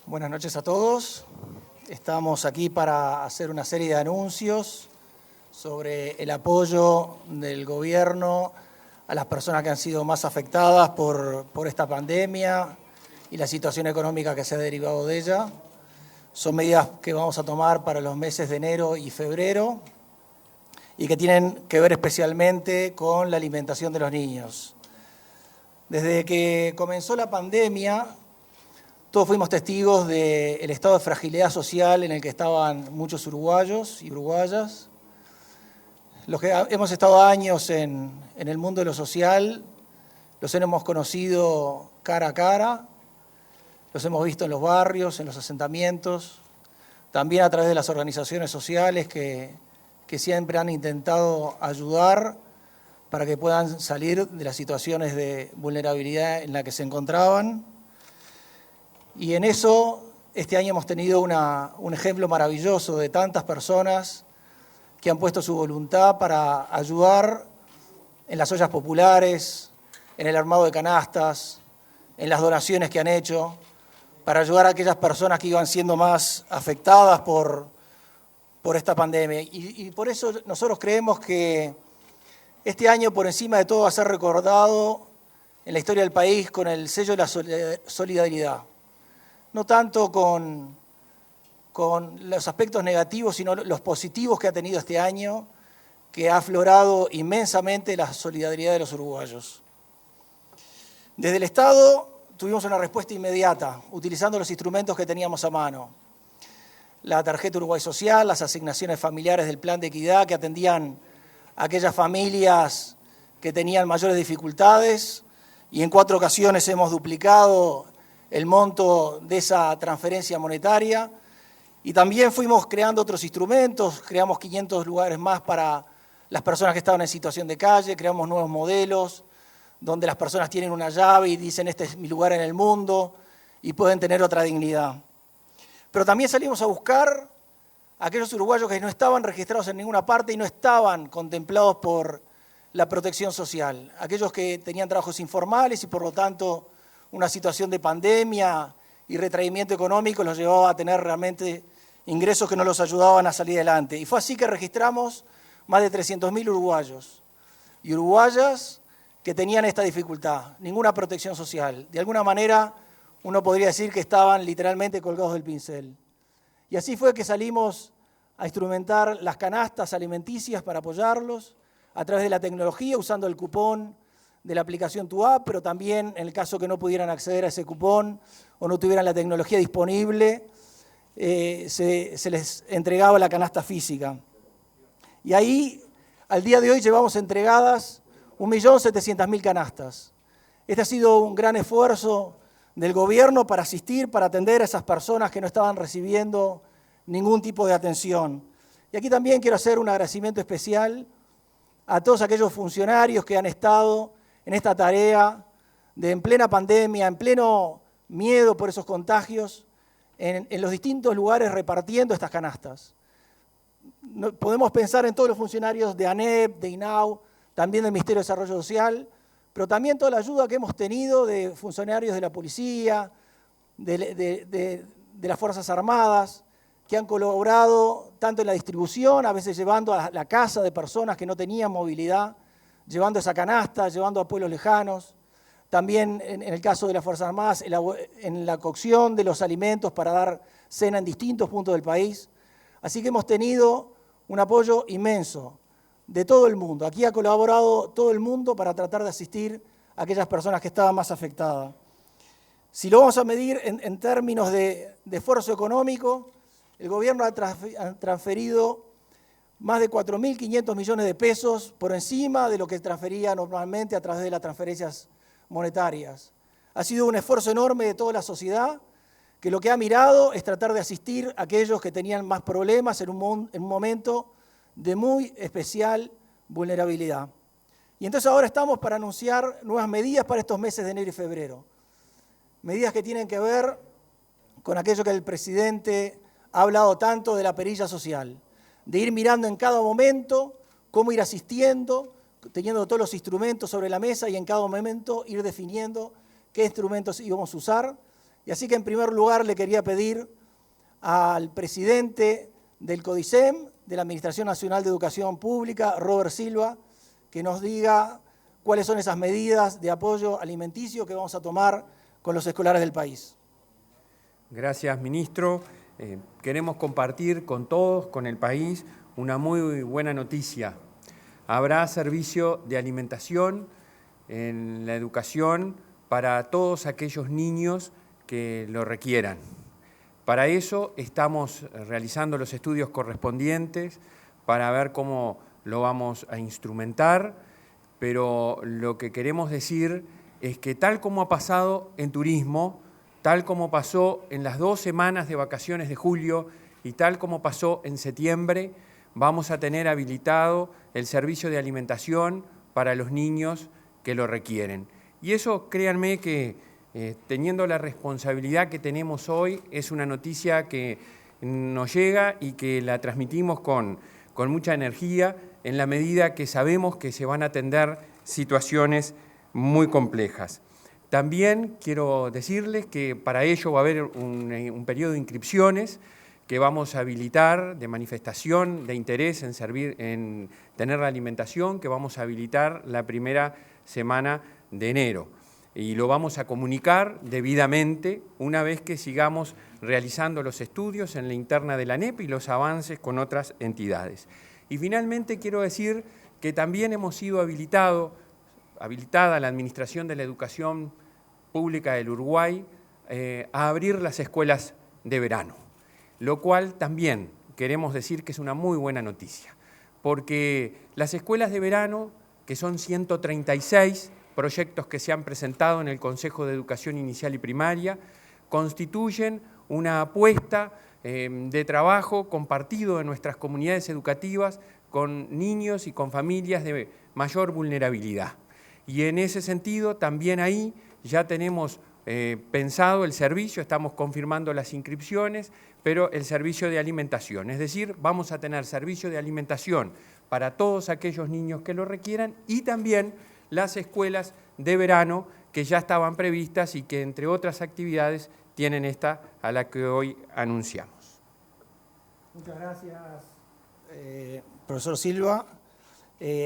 Buenas noches a todos. Estamos aquí para hacer una serie de anuncios sobre el apoyo del gobierno a las personas que han sido más afectadas por esta pandemia y la situación económica que se ha derivado de ella. Son medidas que vamos a tomar para los meses de enero y febrero y que tienen que ver especialmente con la alimentación de los niños. Desde que comenzó la pandemia, todos fuimos testigos del estado de fragilidad social en el que estaban muchos uruguayos y uruguayas. Los que hemos estado años en el mundo de lo social, los hemos conocido cara a cara, los hemos visto en los barrios, en los asentamientos, también a través de las organizaciones sociales que siempre han intentado ayudar para que puedan salir de las situaciones de vulnerabilidad en la que se encontraban. Y en eso, este año hemos tenido un ejemplo maravilloso de tantas personas que han puesto su voluntad para ayudar en las ollas populares, en el armado de canastas, en las donaciones que han hecho, para ayudar a aquellas personas que iban siendo más afectadas por esta pandemia. Y por eso nosotros creemos que este año, por encima de todo, va a ser recordado en la historia del país con el sello de la solidaridad. No tanto con los aspectos negativos, sino los positivos que ha tenido este año, que ha aflorado inmensamente la solidaridad de los uruguayos. Desde el Estado tuvimos una respuesta inmediata, utilizando los instrumentos que teníamos a mano. La tarjeta Uruguay Social, las asignaciones familiares del Plan de Equidad que atendían a aquellas familias que tenían mayores dificultades, y en 4 ocasiones hemos duplicado el monto de esa transferencia monetaria, y también fuimos creando otros instrumentos, creamos 500 lugares más para las personas que estaban en situación de calle, creamos nuevos modelos, donde las personas tienen una llave y dicen este es mi lugar en el mundo, y pueden tener otra dignidad. Pero también salimos a buscar a aquellos uruguayos que no estaban registrados en ninguna parte y no estaban contemplados por la protección social, aquellos que tenían trabajos informales y por lo tanto una situación de pandemia y retraimiento económico los llevaba a tener realmente ingresos que no los ayudaban a salir adelante. Y fue así que registramos más de 300.000 uruguayos y uruguayas que tenían esta dificultad, ninguna protección social. De alguna manera uno podría decir que estaban literalmente colgados del pincel. Y así fue que salimos a instrumentar las canastas alimenticias para apoyarlos a través de la tecnología, usando el cupón de la aplicación Tu App, pero también en el caso que no pudieran acceder a ese cupón o no tuvieran la tecnología disponible, se les entregaba la canasta física. Y ahí, al día de hoy, llevamos entregadas 1.700.000 canastas. Este ha sido un gran esfuerzo del gobierno para asistir, para atender a esas personas que no estaban recibiendo ningún tipo de atención. Y aquí también quiero hacer un agradecimiento especial a todos aquellos funcionarios que han estado en esta tarea de en plena pandemia, en pleno miedo por esos contagios, en los distintos lugares repartiendo estas canastas. Podemos pensar en todos los funcionarios de ANEP, de INAU, también del Ministerio de Desarrollo Social, pero también toda la ayuda que hemos tenido de funcionarios de la policía, de las Fuerzas Armadas, que han colaborado tanto en la distribución, a veces llevando a la casa de personas que no tenían movilidad, llevando esa canasta, llevando a pueblos lejanos. También en el caso de las Fuerzas Armadas, en la cocción de los alimentos para dar cena en distintos puntos del país. Así que hemos tenido un apoyo inmenso de todo el mundo. Aquí ha colaborado todo el mundo para tratar de asistir a aquellas personas que estaban más afectadas. Si lo vamos a medir en términos de esfuerzo económico, el gobierno ha transferido más de 4.500 millones de pesos por encima de lo que transfería normalmente a través de las transferencias monetarias. Ha sido un esfuerzo enorme de toda la sociedad que lo que ha mirado es tratar de asistir a aquellos que tenían más problemas en un momento de muy especial vulnerabilidad. Y entonces ahora estamos para anunciar nuevas medidas para estos meses de enero y febrero. Medidas que tienen que ver con aquello que el presidente ha hablado tanto de la perilla social, de ir mirando en cada momento cómo ir asistiendo, teniendo todos los instrumentos sobre la mesa y en cada momento ir definiendo qué instrumentos íbamos a usar Y así que en primer lugar le quería pedir al presidente del CODICEM, de la Administración Nacional de Educación Pública, Robert Silva, que nos diga cuáles son esas medidas de apoyo alimenticio que vamos a tomar con los escolares del país. Gracias, ministro. Queremos compartir con todos, con el país, una muy buena noticia. Habrá servicio de alimentación en la educación para todos aquellos niños que lo requieran. Para eso estamos realizando los estudios correspondientes para ver cómo lo vamos a instrumentar, pero lo que queremos decir es que tal como ha pasado en turismo, tal como pasó en las 2 semanas de vacaciones de julio y tal como pasó en septiembre, vamos a tener habilitado el servicio de alimentación para los niños que lo requieren. Y eso, créanme que teniendo la responsabilidad que tenemos hoy, es una noticia que nos llega y que la transmitimos con mucha energía en la medida que sabemos que se van a atender situaciones muy complejas. También quiero decirles que para ello va a haber un periodo de inscripciones que vamos a habilitar de manifestación de interés en tener la alimentación, que vamos a habilitar la primera semana de enero. Y lo vamos a comunicar debidamente una vez que sigamos realizando los estudios en la interna de la ANEP y los avances con otras entidades. Y finalmente quiero decir que también hemos sido habilitada la Administración de la Educación Pública del Uruguay a abrir las escuelas de verano, lo cual también queremos decir que es una muy buena noticia, porque las escuelas de verano, que son 136 proyectos que se han presentado en el Consejo de Educación Inicial y Primaria, constituyen una apuesta de trabajo compartido en nuestras comunidades educativas con niños y con familias de mayor vulnerabilidad. Y en ese sentido, también ahí ya tenemos pensado el servicio, estamos confirmando las inscripciones, pero el servicio de alimentación. Es decir, vamos a tener servicio de alimentación para todos aquellos niños que lo requieran y también las escuelas de verano que ya estaban previstas y que, entre otras actividades, tienen esta a la que hoy anunciamos. Muchas gracias, profesor Silva.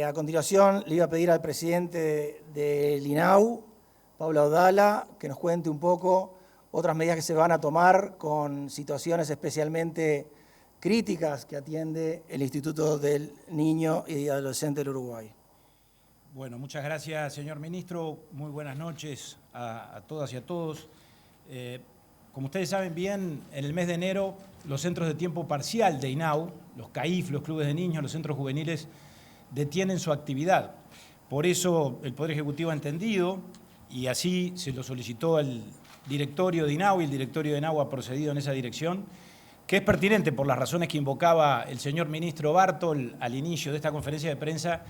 A continuación, le iba a pedir al presidente del INAU, Pablo Audala, que nos cuente un poco otras medidas que se van a tomar con situaciones especialmente críticas que atiende el Instituto del Niño y Adolescente del Uruguay. Bueno, muchas gracias, señor ministro. Muy buenas noches a todas y a todos. Como ustedes saben bien, en el mes de enero los centros de tiempo parcial de INAU, los CAIF, los clubes de niños, los centros juveniles, detienen su actividad. Por eso el Poder Ejecutivo ha entendido, y así se lo solicitó al directorio de INAU, y el directorio de INAU ha procedido en esa dirección, que es pertinente por las razones que invocaba el señor ministro Bartol al inicio de esta conferencia de prensa,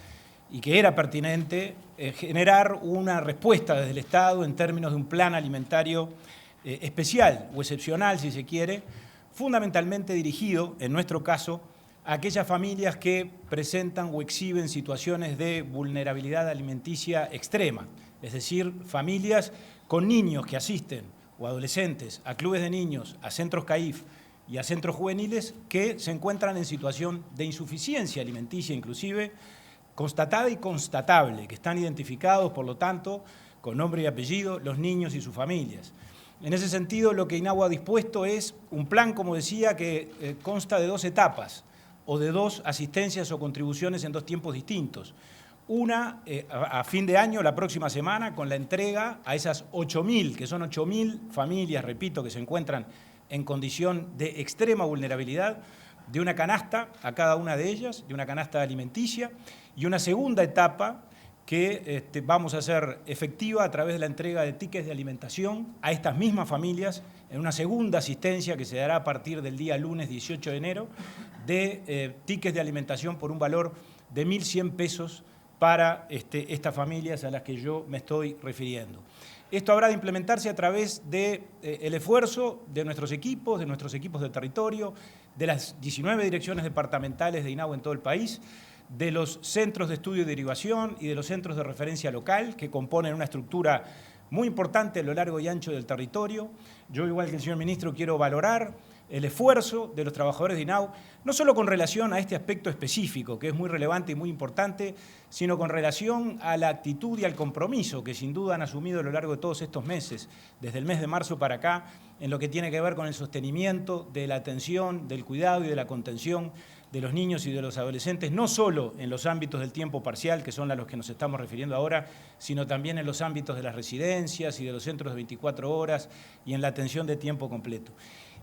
y que era pertinente generar una respuesta desde el Estado en términos de un plan alimentario especial o excepcional, si se quiere, fundamentalmente dirigido, en nuestro caso, a aquellas familias que presentan o exhiben situaciones de vulnerabilidad alimenticia extrema, es decir, familias con niños que asisten o adolescentes a clubes de niños, a centros CAIF y a centros juveniles que se encuentran en situación de insuficiencia alimenticia inclusive, constatada y constatable, que están identificados, por lo tanto, con nombre y apellido, los niños y sus familias. En ese sentido, lo que INAU ha dispuesto es un plan, como decía, que consta de 2 etapas o de 2 asistencias o contribuciones en 2 tiempos distintos. Una a fin de año, la próxima semana, con la entrega a esas 8.000, que son 8.000 familias, repito, que se encuentran en condición de extrema vulnerabilidad, de una canasta a cada una de ellas, de una canasta alimenticia, y una segunda etapa que vamos a hacer efectiva a través de la entrega de tickets de alimentación a estas mismas familias, en una segunda asistencia que se dará a partir del día lunes 18 de enero, de tickets de alimentación por un valor de 1.100 pesos para estas familias a las que yo me estoy refiriendo. Esto habrá de implementarse a través del esfuerzo de nuestros equipos de territorio, de las 19 direcciones departamentales de INAU en todo el país, de los centros de estudio y derivación y de los centros de referencia local, que componen una estructura muy importante a lo largo y ancho del territorio. Yo, igual que el señor ministro, quiero valorar el esfuerzo de los trabajadores de INAU, no solo con relación a este aspecto específico, que es muy relevante y muy importante, sino con relación a la actitud y al compromiso que sin duda han asumido a lo largo de todos estos meses, desde el mes de marzo para acá, en lo que tiene que ver con el sostenimiento de la atención, del cuidado y de la contención de los niños y de los adolescentes, no solo en los ámbitos del tiempo parcial, que son a los que nos estamos refiriendo ahora, sino también en los ámbitos de las residencias y de los centros de 24 horas y en la atención de tiempo completo.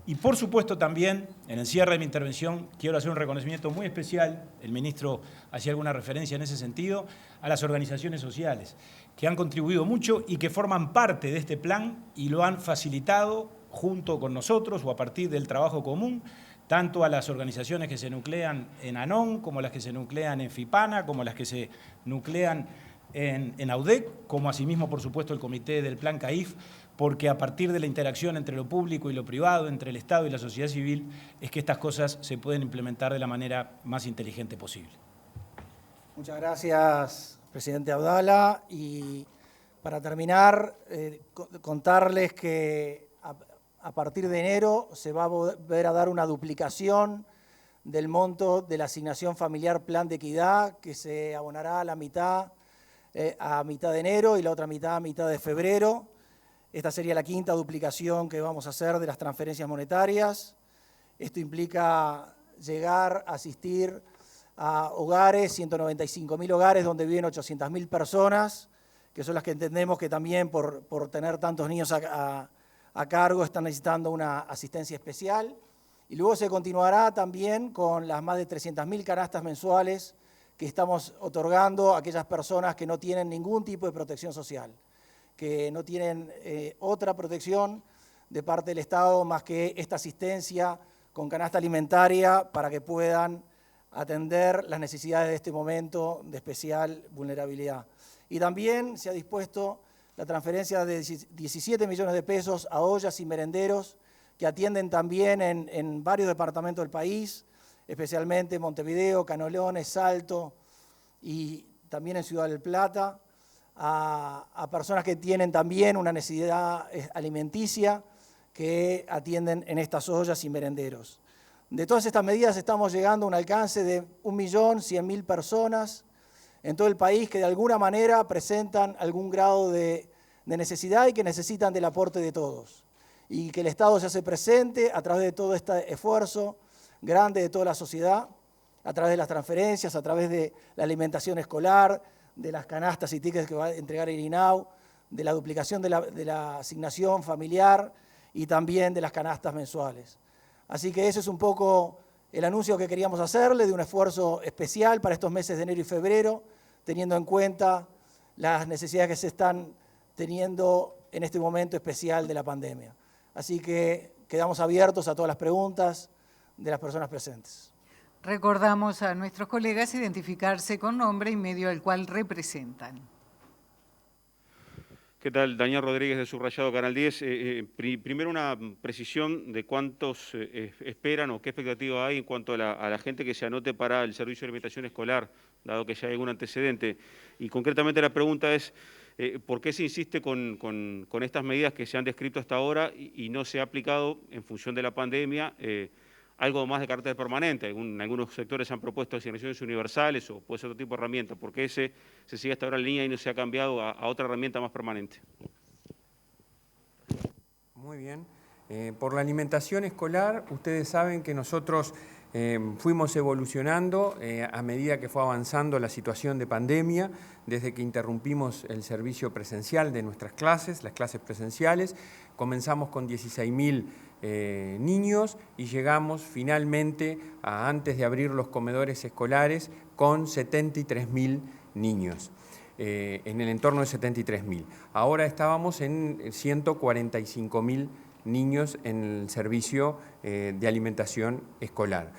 Y por supuesto también, en el cierre de mi intervención, quiero hacer un reconocimiento muy especial, el ministro hacía alguna referencia en ese sentido, a las organizaciones sociales, que han contribuido mucho y que forman parte de este plan y lo han facilitado junto con nosotros o a partir del trabajo común, tanto a las organizaciones que se nuclean en ANON, como las que se nuclean en FIPANA, como las que se nuclean en AUDEC, como asimismo, por supuesto, el comité del Plan CAIF, porque a partir de la interacción entre lo público y lo privado, entre el Estado y la sociedad civil, es que estas cosas se pueden implementar de la manera más inteligente posible. Muchas gracias, presidente Abdala. Y para terminar, contarles que a partir de enero se va a volver a dar una duplicación del monto de la asignación familiar Plan de Equidad, que se abonará a la mitad a mitad de enero y la otra mitad a mitad de febrero. Esta sería la quinta duplicación que vamos a hacer de las transferencias monetarias. Esto implica llegar a asistir a hogares, 195.000 hogares donde viven 800.000 personas, que son las que entendemos que también por tener tantos niños a cargo están necesitando una asistencia especial. Y luego se continuará también con las más de 300.000 canastas mensuales que estamos otorgando a aquellas personas que no tienen ningún tipo de protección social, que no tienen otra protección de parte del Estado más que esta asistencia con canasta alimentaria para que puedan atender las necesidades de este momento de especial vulnerabilidad. Y también se ha dispuesto la transferencia de 17 millones de pesos a ollas y merenderos que atienden también en varios departamentos del país, especialmente Montevideo, Canelones, Salto y también en Ciudad del Plata, a personas que tienen también una necesidad alimenticia que atienden en estas ollas y merenderos. De todas estas medidas estamos llegando a un alcance de 1.100.000 personas en todo el país que de alguna manera presentan algún grado de necesidad y que necesitan del aporte de todos. Y que el Estado se hace presente a través de todo este esfuerzo grande de toda la sociedad, a través de las transferencias, a través de la alimentación escolar, de las canastas y tickets que va a entregar el INAU, de la duplicación de la asignación familiar y también de las canastas mensuales. Así que ese es un poco el anuncio que queríamos hacerle de un esfuerzo especial para estos meses de enero y febrero, teniendo en cuenta las necesidades que se están teniendo en este momento especial de la pandemia. Así que quedamos abiertos a todas las preguntas de las personas presentes. Recordamos a nuestros colegas identificarse con nombre y medio al cual representan. ¿Qué tal? Daniel Rodríguez de Subrayado Canal 10. Primero una precisión de cuántos esperan o qué expectativa hay en cuanto a la gente que se anote para el servicio de alimentación escolar, dado que ya hay algún antecedente. Y concretamente la pregunta es, ¿por qué se insiste con estas medidas que se han descrito hasta ahora y no se ha aplicado en función de la pandemia algo más de carácter permanente? Algunos sectores han propuesto asignaciones universales o puede ser otro tipo de herramienta. ¿Por qué se sigue hasta ahora en línea y no se ha cambiado a otra herramienta más permanente? Muy bien. Por la alimentación escolar, ustedes saben que nosotros fuimos evolucionando a medida que fue avanzando la situación de pandemia, desde que interrumpimos el servicio presencial de nuestras clases, las clases presenciales. Comenzamos con 16.000 niños y llegamos finalmente, antes de abrir los comedores escolares, con 73.000 niños, en el entorno de 73.000. Ahora estábamos en 145.000 niños en el servicio de alimentación escolar.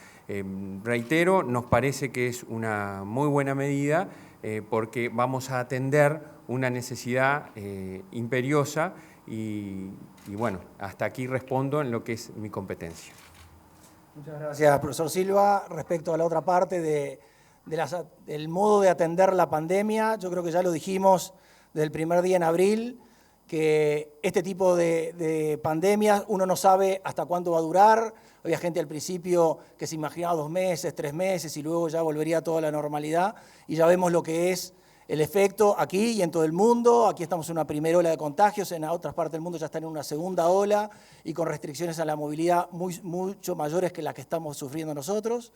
Reitero, nos parece que es una muy buena medida porque vamos a atender una necesidad imperiosa y bueno, hasta aquí respondo en lo que es mi competencia. Muchas gracias, profesor Silva. Respecto a la otra parte del modo de atender la pandemia, yo creo que ya lo dijimos desde el primer día en abril, que este tipo de pandemias uno no sabe hasta cuándo va a durar. Había gente al principio que se imaginaba 2 meses, 3 meses y luego ya volvería toda la normalidad y ya vemos lo que es el efecto aquí y en todo el mundo. Aquí estamos en una primera ola de contagios, en otras partes del mundo ya están en una segunda ola y con restricciones a la movilidad mucho mayores que las que estamos sufriendo nosotros.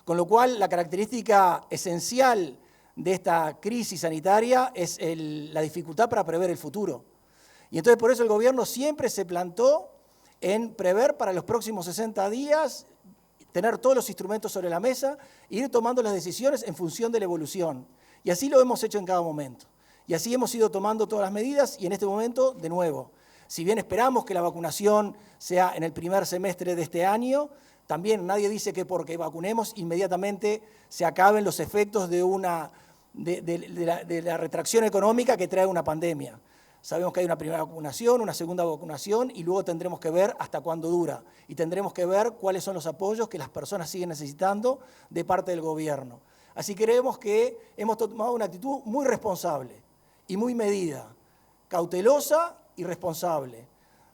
Con lo cual, la característica esencial de esta crisis sanitaria es la dificultad para prever el futuro. Y entonces por eso el gobierno siempre se plantó en prever para los próximos 60 días, tener todos los instrumentos sobre la mesa e ir tomando las decisiones en función de la evolución. Y así lo hemos hecho en cada momento. Y así hemos ido tomando todas las medidas y en este momento, de nuevo, si bien esperamos que la vacunación sea en el primer semestre de este año, también nadie dice que porque vacunemos inmediatamente se acaben los efectos de la retracción económica que trae una pandemia. Sabemos que hay una primera vacunación, una segunda vacunación y luego tendremos que ver hasta cuándo dura. Y tendremos que ver cuáles son los apoyos que las personas siguen necesitando de parte del gobierno. Así creemos que hemos tomado una actitud muy responsable y muy medida, cautelosa y responsable,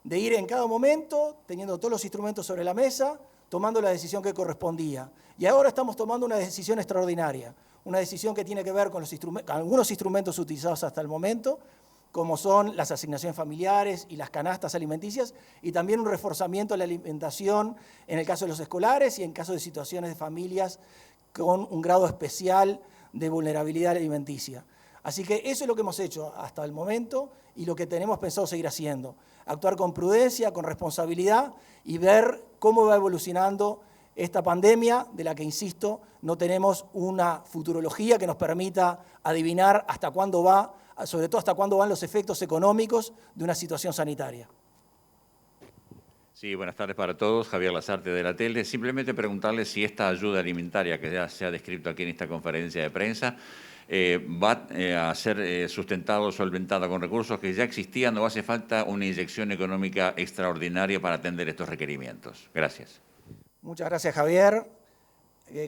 de ir en cada momento teniendo todos los instrumentos sobre la mesa, tomando la decisión que correspondía. Y ahora estamos tomando una decisión extraordinaria, una decisión que tiene que ver con algunos instrumentos utilizados hasta el momento, como son las asignaciones familiares y las canastas alimenticias, y también un reforzamiento de la alimentación en el caso de los escolares y en caso de situaciones de familias con un grado especial de vulnerabilidad alimenticia. Así que eso es lo que hemos hecho hasta el momento y lo que tenemos pensado seguir haciendo. Actuar con prudencia, con responsabilidad y ver cómo va evolucionando esta pandemia, de la que, insisto, no tenemos una futurología que nos permita adivinar hasta cuándo va, sobre todo hasta cuándo van los efectos económicos de una situación sanitaria. Sí, buenas tardes para todos. Javier Lazarte de la Tele. Simplemente preguntarle si esta ayuda alimentaria que ya se ha descrito aquí en esta conferencia de prensa va a ser sustentada o solventada con recursos que ya existían o hace falta una inyección económica extraordinaria para atender estos requerimientos. Gracias. Muchas gracias, Javier.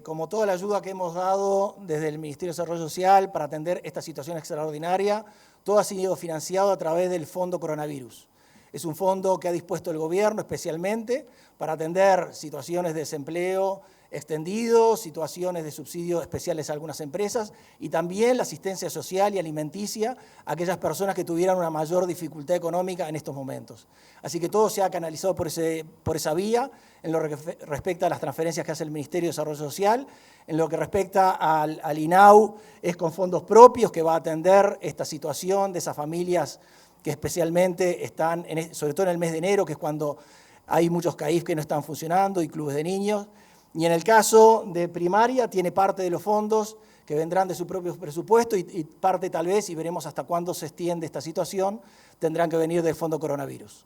Como toda la ayuda que hemos dado desde el Ministerio de Desarrollo Social para atender esta situación extraordinaria, todo ha sido financiado a través del Fondo Coronavirus. Es un fondo que ha dispuesto el gobierno especialmente para atender situaciones de desempleo extendido, situaciones de subsidios especiales a algunas empresas y también la asistencia social y alimenticia a aquellas personas que tuvieran una mayor dificultad económica en estos momentos. Así que todo se ha canalizado por esa vía en lo que respecta a las transferencias que hace el Ministerio de Desarrollo Social. En lo que respecta al INAU, es con fondos propios que va a atender esta situación de esas familias que especialmente están, sobre todo en el mes de enero, que es cuando hay muchos CAIF que no están funcionando y clubes de niños. Y en el caso de primaria, tiene parte de los fondos que vendrán de su propio presupuesto y parte tal vez, y veremos hasta cuándo se extiende esta situación, tendrán que venir del Fondo Coronavirus.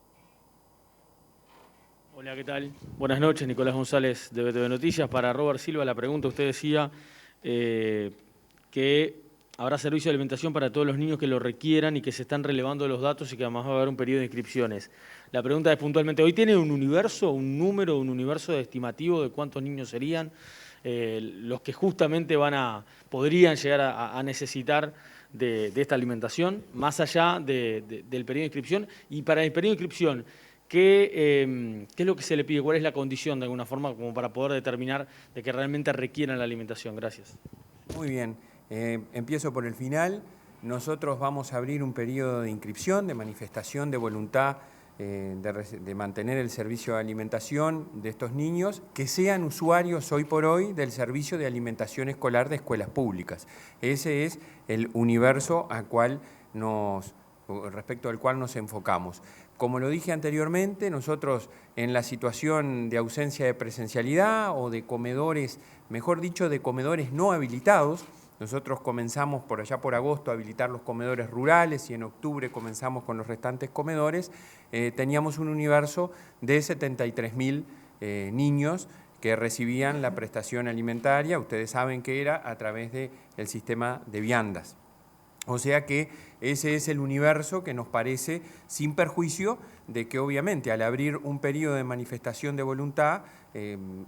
Hola, ¿qué tal? Buenas noches, Nicolás González de BTV Noticias. Para Robert Silva, la pregunta, usted decía que habrá servicio de alimentación para todos los niños que lo requieran y que se están relevando los datos y que además va a haber un periodo de inscripciones. La pregunta es puntualmente, ¿hoy tiene un universo, un número, un universo estimativo de cuántos niños serían los que justamente podrían llegar a necesitar de esta alimentación, más allá del periodo de inscripción? Y para el periodo de inscripción, ¿qué es lo que se le pide? ¿Cuál es la condición, de alguna forma, como para poder determinar de que realmente requieran la alimentación? Gracias. Muy bien. Empiezo por el final. Nosotros vamos a abrir un periodo de inscripción, de manifestación de voluntad de mantener el servicio de alimentación de estos niños que sean usuarios hoy por hoy del servicio de alimentación escolar de escuelas públicas. Ese es el universo respecto al cual nos enfocamos. Como lo dije anteriormente, nosotros en la situación de ausencia de presencialidad o de comedores, mejor dicho, de comedores no habilitados, nosotros comenzamos por allá por agosto a habilitar los comedores rurales y en octubre comenzamos con los restantes comedores. Teníamos un universo de 73.000 niños que recibían la prestación alimentaria. Ustedes saben que era a través del sistema de viandas. O sea que ese es el universo que nos parece, sin perjuicio de que obviamente al abrir un periodo de manifestación de voluntad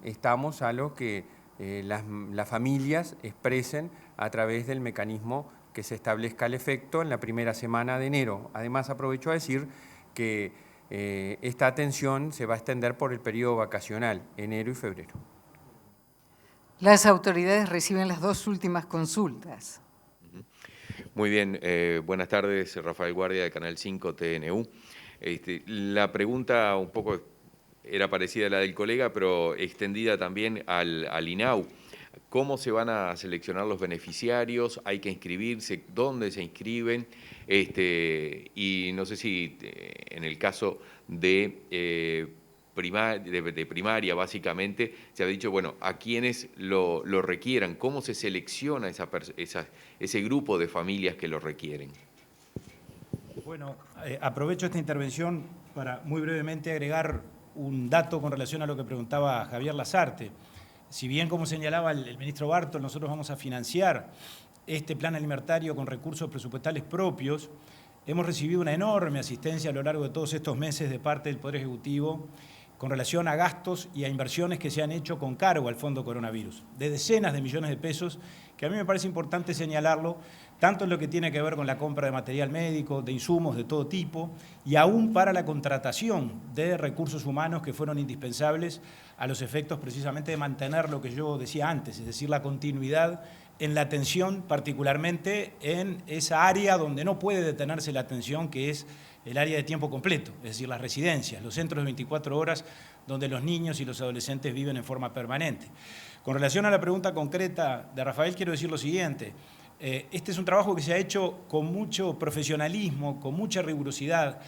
estamos a lo que las familias expresen a través del mecanismo que se establezca el efecto en la primera semana de enero. Además, aprovecho a decir que esta atención se va a extender por el periodo vacacional, enero y febrero. Las autoridades reciben las 2 últimas consultas. Muy bien, buenas tardes, Rafael Guardia de Canal 5 TNU. La pregunta un poco era parecida a la del colega, pero extendida también al INAU. ¿Cómo se van a seleccionar los beneficiarios? ¿Hay que inscribirse? ¿Dónde se inscriben? Y no sé si en el caso de primaria, básicamente, se ha dicho, bueno, a quienes lo requieran, ¿cómo se selecciona ese grupo de familias que lo requieren? Bueno, aprovecho esta intervención para muy brevemente agregar un dato con relación a lo que preguntaba Javier Lasarte. Si bien, como señalaba el ministro Bartol, nosotros vamos a financiar este plan alimentario con recursos presupuestales propios, hemos recibido una enorme asistencia a lo largo de todos estos meses de parte del Poder Ejecutivo con relación a gastos y a inversiones que se han hecho con cargo al Fondo Coronavirus, de decenas de millones de pesos, que a mí me parece importante señalarlo, tanto en lo que tiene que ver con la compra de material médico, de insumos de todo tipo, y aún para la contratación de recursos humanos que fueron indispensables a los efectos precisamente de mantener lo que yo decía antes, es decir, la continuidad en la atención, particularmente en esa área donde no puede detenerse la atención, que es el área de tiempo completo, es decir, las residencias, los centros de 24 horas donde los niños y los adolescentes viven en forma permanente. Con relación a la pregunta concreta de Rafael, quiero decir lo siguiente. Este es un trabajo que se ha hecho con mucho profesionalismo, con mucha rigurosidad,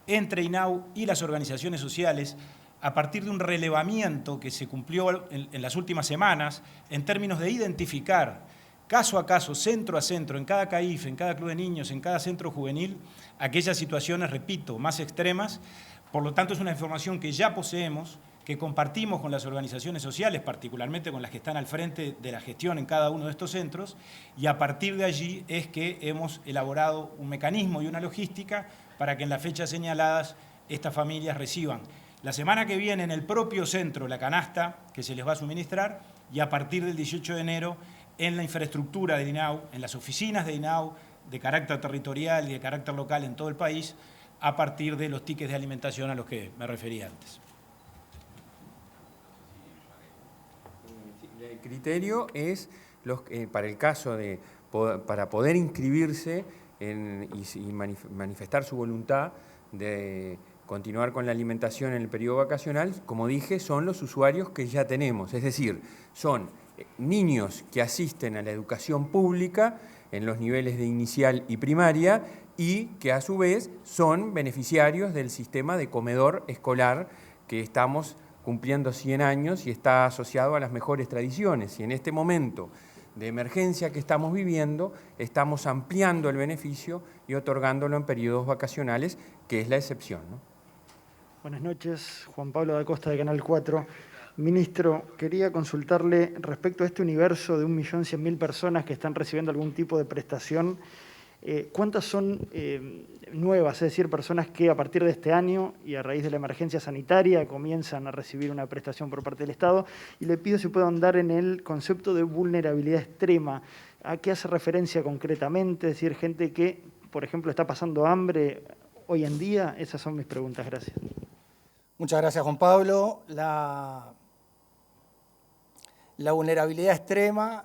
entre INAU y las organizaciones sociales, a partir de un relevamiento que se cumplió en las últimas semanas, en términos de identificar caso a caso, centro a centro, en cada CAIF, en cada club de niños, en cada centro juvenil, aquellas situaciones, repito, más extremas. Por lo tanto, es una información que ya poseemos, que compartimos con las organizaciones sociales, particularmente con las que están al frente de la gestión en cada uno de estos centros, y a partir de allí es que hemos elaborado un mecanismo y una logística para que en las fechas señaladas estas familias reciban la semana que viene en el propio centro la canasta que se les va a suministrar, y a partir del 18 de enero en la infraestructura de INAU, en las oficinas de INAU de carácter territorial y de carácter local en todo el país, a partir de los tickets de alimentación a los que me refería antes. El criterio es, para el caso de, para poder inscribirse y manifestar su voluntad de continuar con la alimentación en el periodo vacacional, como dije, son los usuarios que ya tenemos, es decir, son niños que asisten a la educación pública en los niveles de inicial y primaria y que a su vez son beneficiarios del sistema de comedor escolar que estamos cumpliendo 100 años y está asociado a las mejores tradiciones. Y en este momento de emergencia que estamos viviendo, estamos ampliando el beneficio y otorgándolo en periodos vacacionales, que es la excepción, ¿no? Buenas noches, Juan Pablo da Costa de Canal 4. Ministro, quería consultarle respecto a este universo de 1.100.000 personas que están recibiendo algún tipo de prestación. ¿Cuántas son nuevas, es decir, personas que a partir de este año y a raíz de la emergencia sanitaria comienzan a recibir una prestación por parte del Estado? Y le pido si puede ahondar en el concepto de vulnerabilidad extrema. ¿A qué hace referencia concretamente? Es decir, gente que, por ejemplo, está pasando hambre hoy en día. Esas son mis preguntas. Gracias. Muchas gracias, Juan Pablo. La vulnerabilidad extrema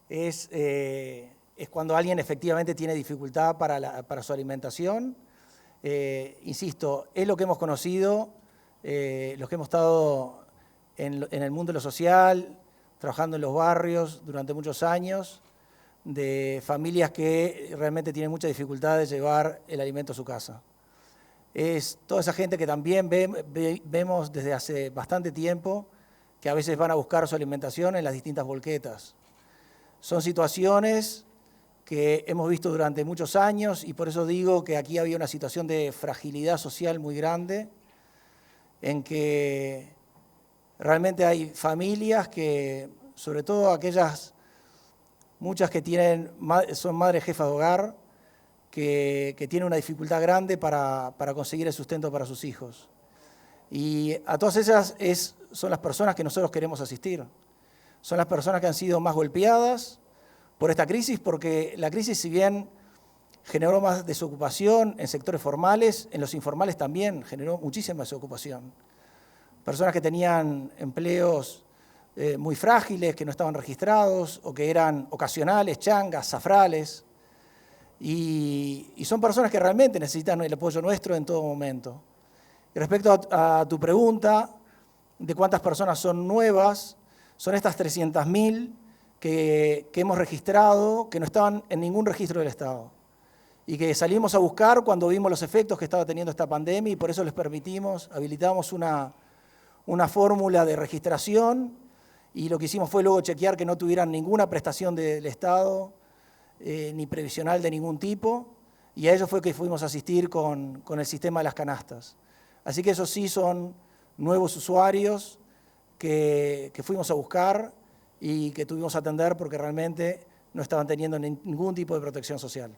es cuando alguien efectivamente tiene dificultad para su alimentación. Insisto, es lo que hemos conocido, los que hemos estado en el mundo de lo social, trabajando en los barrios durante muchos años, de familias que realmente tienen mucha dificultad de llevar el alimento a su casa. Es toda esa gente que también vemos desde hace bastante tiempo, que a veces van a buscar su alimentación en las distintas volquetas. Son situaciones que hemos visto durante muchos años y por eso digo que aquí había una situación de fragilidad social muy grande, en que realmente hay familias que, sobre todo aquellas, muchas que son madres jefas de hogar, que tienen una dificultad grande para conseguir el sustento para sus hijos. Y a todas ellas son las personas que nosotros queremos asistir. Son las personas que han sido más golpeadas por esta crisis, porque la crisis, si bien generó más desocupación en sectores formales, en los informales también generó muchísima desocupación. Personas que tenían empleos muy frágiles, que no estaban registrados o que eran ocasionales, changas, zafrales. Y son personas que realmente necesitan el apoyo nuestro en todo momento. Y respecto a tu pregunta de cuántas personas son nuevas, son estas 300.000 que hemos registrado, que no estaban en ningún registro del Estado. Y que salimos a buscar cuando vimos los efectos que estaba teniendo esta pandemia y por eso les permitimos, habilitamos una fórmula de registración y lo que hicimos fue luego chequear que no tuvieran ninguna prestación del Estado ni previsional de ningún tipo y a ello fue que fuimos a asistir con el sistema de las canastas. Así que esos sí son nuevos usuarios que fuimos a buscar y que tuvimos a atender porque realmente no estaban teniendo ningún tipo de protección social.